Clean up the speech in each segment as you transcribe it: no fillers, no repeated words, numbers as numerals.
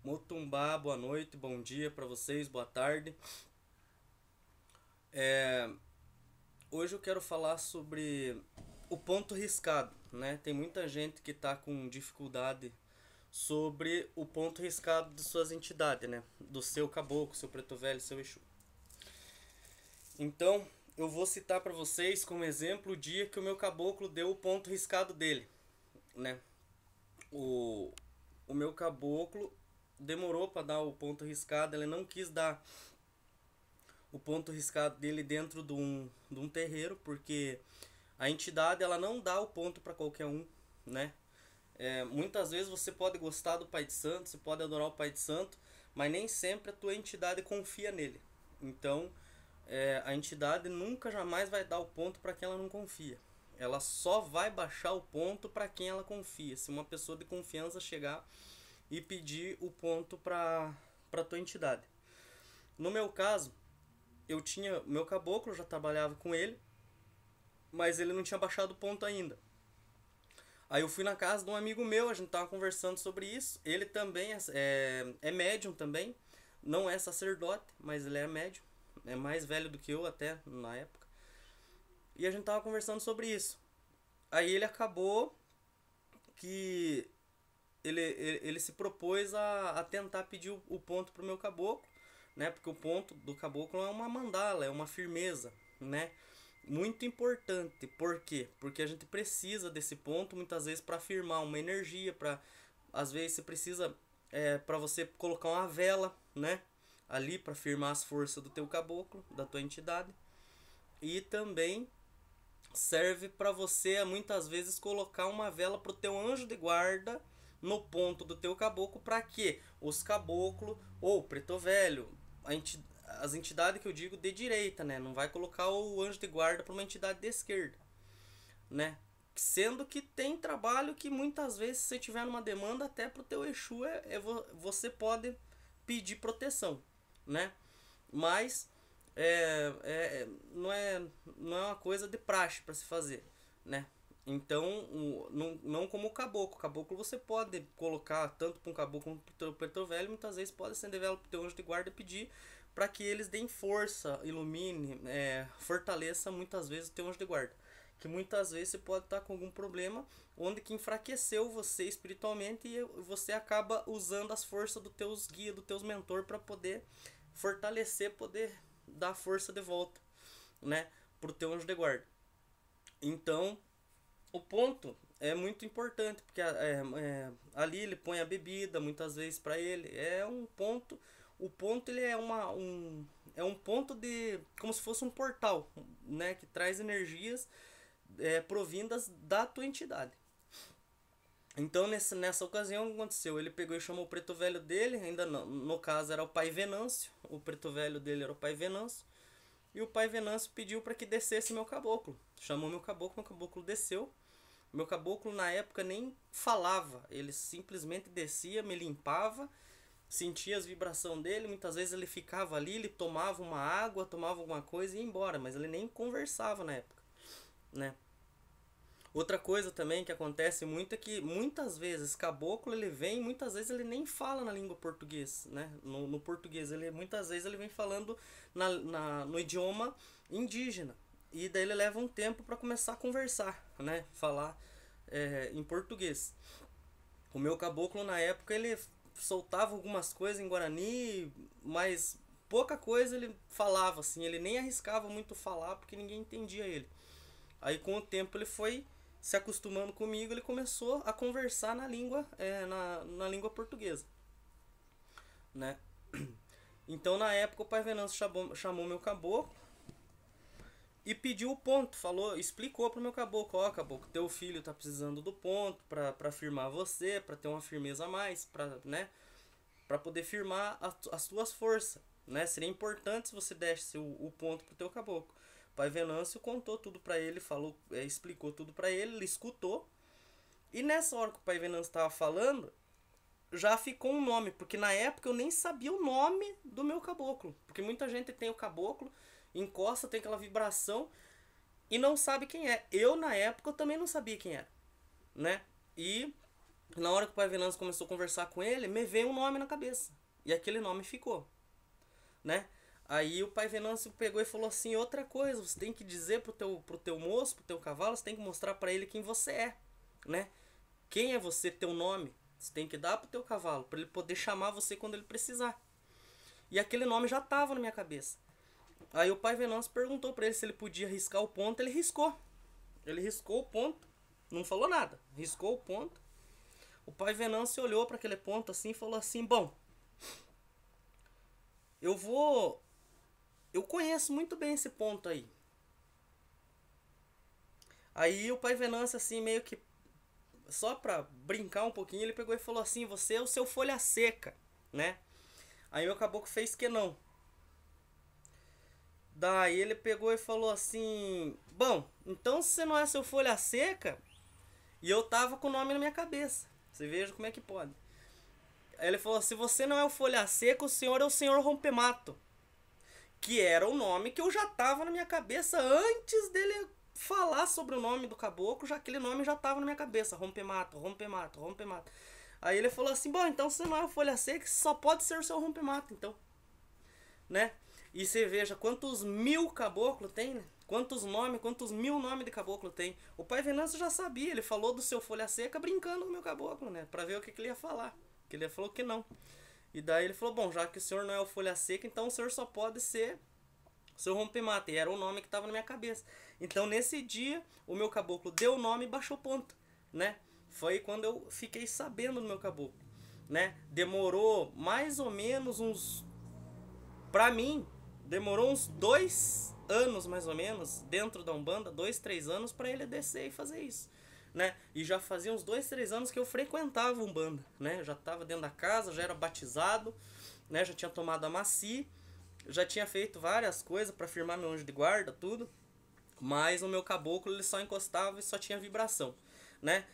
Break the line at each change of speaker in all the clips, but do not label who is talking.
Motumbá, boa noite, bom dia para vocês, boa tarde. É, Hoje eu quero falar sobre o ponto riscado, né? Tem muita gente que está com dificuldade sobre o ponto riscado de suas entidades, né? Do seu caboclo, seu preto velho, seu Exu. Então, eu vou citar para vocês como exemplo o dia que o meu caboclo deu o ponto riscado dele, né? O, o meu caboclo demorou para dar o ponto riscado, ele não quis dar o ponto riscado dele dentro de um terreiro, porque a entidade ela não dá o ponto para qualquer um, né? Muitas vezes você pode gostar do Pai de Santo, você pode adorar o Pai de Santo, mas nem sempre a tua entidade confia nele. Então, a entidade nunca jamais vai dar o ponto para quem ela não confia. Ela só vai baixar o ponto para quem ela confia. Se uma pessoa de confiança chegar e pedir o ponto para tua entidade. No meu caso, eu tinha meu caboclo, eu já trabalhava com ele, mas ele não tinha baixado o ponto ainda. Aí eu fui na casa de um amigo meu, a gente tava conversando sobre isso. Ele também é médium também, não é sacerdote, mas ele é médium, é mais velho do que eu até na época. E a gente tava conversando sobre isso. Aí ele acabou que ele se propôs a tentar pedir o ponto pro meu caboclo, né? Porque o ponto do caboclo é uma mandala, é uma firmeza, né? Muito importante. Por quê? Porque a gente precisa desse ponto muitas vezes para firmar uma energia, para às vezes você precisa para você colocar uma vela, né? Ali para firmar as forças do teu caboclo, da tua entidade. E também serve para você muitas vezes colocar uma vela pro teu anjo de guarda no ponto do teu caboclo para que os caboclo ou preto velho, as entidades que eu digo de direita, né, não vai colocar o anjo de guarda para uma entidade de esquerda, né? Sendo que tem trabalho que muitas vezes se você tiver numa demanda até pro teu Exu você pode pedir proteção, né? Mas não é uma coisa de praxe para se fazer, né? Então, não como o caboclo. O caboclo você pode colocar tanto para um caboclo como para o preto velho, muitas vezes pode acender vela para o teu anjo de guarda e pedir para que eles deem força, ilumine, fortaleça muitas vezes o teu anjo de guarda. Que muitas vezes você pode estar com algum problema onde que enfraqueceu você espiritualmente e você acaba usando as forças dos teus guias, dos teus mentores para poder fortalecer, poder dar força de volta, né, pro teu anjo de guarda. Então, o ponto é muito importante, porque ali ele põe a bebida, muitas vezes para ele, é um ponto, o ponto ele é um ponto de, como se fosse um portal, né, que traz energias provindas da tua entidade. Então nessa ocasião o que aconteceu? Ele pegou e chamou o preto velho dele, ainda no caso era o pai Venâncio, o preto velho dele era o pai Venâncio, e o pai Venâncio pediu para que descesse meu caboclo. Chamou meu caboclo desceu. Meu caboclo na época nem falava, ele simplesmente descia, me limpava, sentia as vibrações dele, muitas vezes ele ficava ali, ele tomava uma água, tomava alguma coisa e ia embora, mas ele nem conversava na época, né? Outra coisa também que acontece muito é que muitas vezes caboclo ele vem, muitas vezes ele nem fala na língua português, né? No português ele muitas vezes ele vem falando no idioma indígena e daí ele leva um tempo para começar a conversar, né? Falar em português. O meu caboclo na época ele soltava algumas coisas em guarani, mas pouca coisa ele falava assim, ele nem arriscava muito falar porque ninguém entendia ele. Aí com o tempo ele foi se acostumando comigo, ele começou a conversar na língua portuguesa, né? Então na época o pai Venâncio chamou meu caboclo e pediu o ponto, falou, explicou pro meu caboclo, ó, caboclo, teu filho tá precisando do ponto pra firmar você, pra ter uma firmeza a mais, né, pra poder firmar as tuas forças, né, seria importante se você desse o ponto pro teu caboclo. O pai Venâncio contou tudo pra ele, falou, explicou tudo pra ele, ele escutou, e nessa hora que o pai Venâncio tava falando, já ficou um nome, porque na época eu nem sabia o nome do meu caboclo, porque muita gente tem o caboclo, encosta, tem aquela vibração e não sabe quem é. Eu na época eu também não sabia quem era, né? E Na hora que o pai Venâncio começou a conversar com ele, me veio um nome na cabeça. E aquele nome ficou, né? Aí o pai Venâncio pegou e falou assim, outra coisa, você tem que dizer pro teu moço, pro teu cavalo, você tem que mostrar para ele quem você é, né? Quem é você, teu nome. Você tem que dar pro teu cavalo, para ele poder chamar você quando ele precisar. E aquele nome já tava na minha cabeça. Aí o pai Venâncio perguntou para ele se ele podia riscar o ponto, ele riscou. Ele riscou o ponto, não falou nada, riscou o ponto. O pai Venâncio olhou para aquele ponto assim e falou assim, bom, eu conheço muito bem esse ponto aí. Aí o pai Venâncio assim meio que só pra brincar um pouquinho, ele pegou e falou assim, você é o seu folha seca, né? Aí meu caboclo fez que não. Daí ele pegou e falou assim, bom, então se você não é seu folha seca, e eu tava com o nome na minha cabeça. Você veja como é que pode. Aí ele falou, se você não é o folha seca, o senhor é o senhor rompemato. Que era o nome que eu já tava na minha cabeça antes dele falar sobre o nome do caboclo, já aquele nome já tava na minha cabeça, rompemato, rompemato, rompemato. Aí ele falou assim, bom, então se não é o folha seca, só pode ser o seu rompemato, então, né? E você veja quantos mil caboclo tem, né? Quantos nomes, quantos mil nomes de caboclo tem. O pai Venâncio já sabia, ele falou do seu folha seca brincando com o meu caboclo, né? Pra ver o que ele ia falar. Que ele falou que não. E daí ele falou, bom, já que o senhor não é o folha seca, então o senhor só pode ser o seu rompemata. E era o nome que estava na minha cabeça. Então nesse dia, o meu caboclo deu o nome e baixou ponto, né? Foi quando eu fiquei sabendo do meu caboclo, né? Demorou mais ou menos uns... Pra mim, demorou uns 2 anos mais ou menos, dentro da Umbanda, 2, 3 anos para ele descer e fazer isso, né? E já fazia uns 2, 3 anos que eu frequentava a Umbanda, né? Eu já estava dentro da casa, já era batizado, né? Já tinha tomado a maci, já tinha feito várias coisas para firmar meu anjo de guarda, tudo. Mas o meu caboclo ele só encostava e só tinha vibração, né?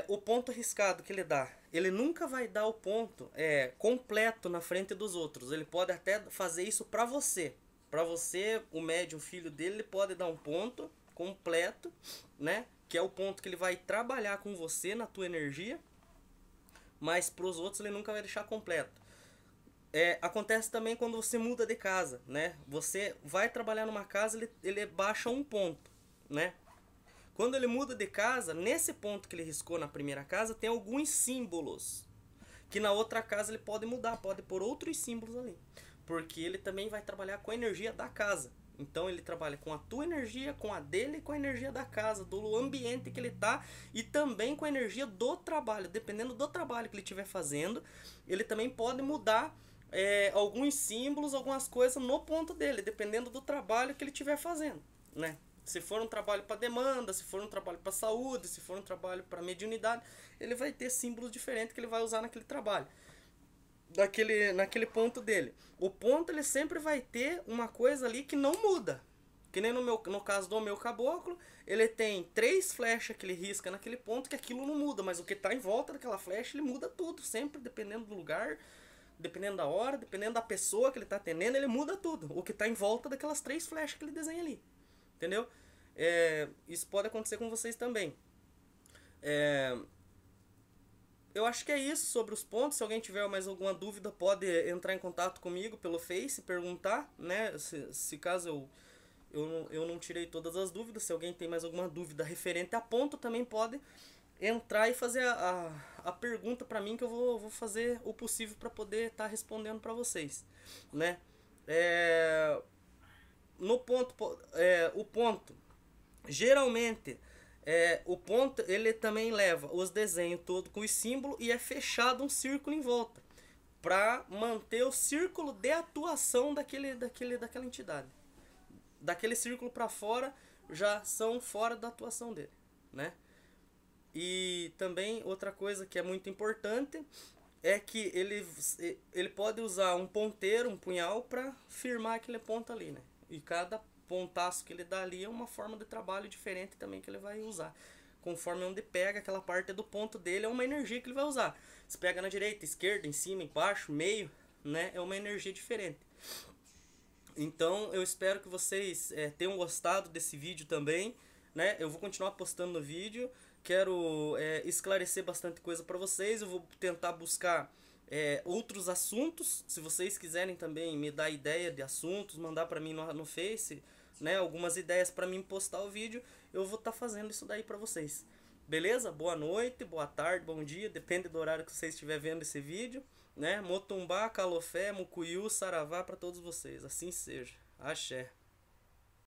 O ponto arriscado que ele dá, ele nunca vai dar o ponto completo na frente dos outros. Ele pode até fazer isso pra você. Pra você, o médium, filho dele, ele pode dar um ponto completo, né? Que é o ponto que ele vai trabalhar com você na tua energia. Mas pros outros ele nunca vai deixar completo. Acontece também quando você muda de casa, né? Você vai trabalhar numa casa, ele baixa um ponto, né? Quando ele muda de casa, nesse ponto que ele riscou na primeira casa, tem alguns símbolos. Que na outra casa ele pode mudar, pode pôr outros símbolos ali. Porque ele também vai trabalhar com a energia da casa. Então ele trabalha com a tua energia, com a dele e com a energia da casa, do ambiente que ele tá e também com a energia do trabalho. Dependendo do trabalho que ele estiver fazendo, ele também pode mudar alguns símbolos, algumas coisas no ponto dele, dependendo do trabalho que ele estiver fazendo, né? Se for um trabalho para demanda, se for um trabalho para saúde, se for um trabalho para mediunidade, ele vai ter símbolos diferentes que ele vai usar naquele trabalho, naquele ponto dele. O ponto ele sempre vai ter uma coisa ali que não muda. Que nem no caso do meu caboclo, ele tem 3 flechas que ele risca naquele ponto que aquilo não muda, mas o que está em volta daquela flecha ele muda tudo, sempre dependendo do lugar, dependendo da hora, dependendo da pessoa que ele está atendendo, ele muda tudo. O que está em volta daquelas 3 flechas que ele desenha ali. Entendeu? Isso pode acontecer com vocês também. Eu acho que é isso sobre os pontos. Se alguém tiver mais alguma dúvida, pode entrar em contato comigo pelo Face e perguntar, né? Se caso eu não tirei todas as dúvidas, se alguém tem mais alguma dúvida referente a ponto, também pode entrar e fazer a pergunta para mim, que eu vou fazer o possível para poder estar respondendo para vocês, né? No ponto, o ponto, geralmente, o ponto ele também leva os desenhos todo com os símbolos e é fechado um círculo em volta para manter o círculo de atuação daquela entidade. Daquele círculo para fora já são fora da atuação dele, né? E também outra coisa que é muito importante é que ele pode usar um ponteiro, um punhal para firmar aquele ponto ali, né? E cada pontaço que ele dá ali é uma forma de trabalho diferente também que ele vai usar. Conforme onde pega aquela parte do ponto dele, é uma energia que ele vai usar. Se pega na direita, esquerda, em cima, embaixo, meio, né? É uma energia diferente. Então eu espero que vocês tenham gostado desse vídeo também, né? Eu vou continuar postando no vídeo. quero esclarecer bastante coisa para vocês. Eu vou tentar buscar outros assuntos. Se vocês quiserem também me dar ideia de assuntos, mandar para mim no Face, né, algumas ideias para mim postar o vídeo, eu vou estar fazendo isso daí para vocês. Beleza? Boa noite, boa tarde, bom dia, depende do horário que você estiver vendo esse vídeo, né? Motumbá, Calofé, Mucuyu, Saravá para todos vocês. Assim seja. Axé.